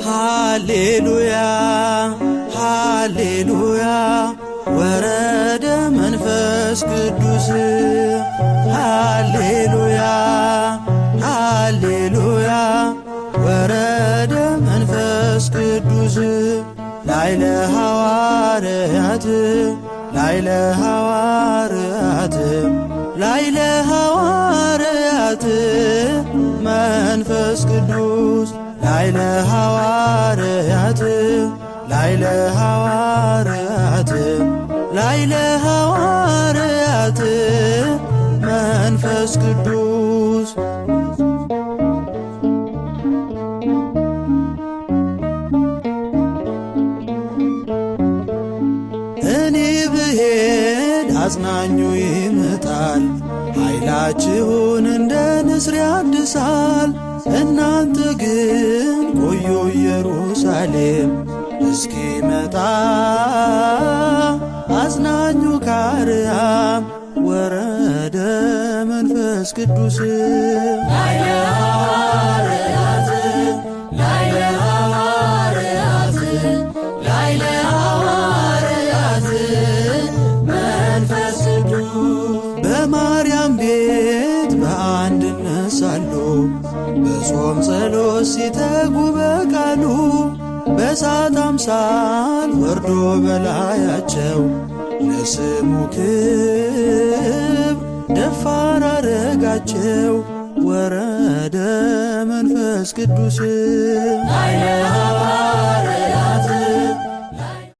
ሃሌሉያ ሃሌሉያ ወረደ መንፈስ ቅዱስ ሃሌሉያ ሃሌሉያ ወረደ መንፈስ ቅዱስ ላይለ ሐዋርያት ላይለ ሐዋርያት ላይለ ሐዋርያት መንፈስ ቅዱስ ላይለ ሐዋርያት ላይለ ሐዋርያት ላይለ ሐዋርያት መንፈስ ቅዱስ እኔ ብሄድ አጽናኙ ይመጣል ኃይላችሁን እንደ ንስር ያድሳል። እናንተ ግን ቆዩ ኢየሩሳሌም እስኪመጣ አጽናኙ ከአርያም ወረደ መንፈስ ቅዱስ ላይለ ሐዋርያት ላይለ ሐዋርያት ላይለ ሐዋርያት መንፈስ ቅዱስ በማርያም ቤት በአንድነት ሳሉ በጾም ጸሎት ሲተጉ በቃሉ በእሳት አምሳል ወርዶ በላያቸው ለስሙ ክብር ደፋር አረጋቸው ወረደ መንፈስ ቅዱስ ላይለ ሐዋርያት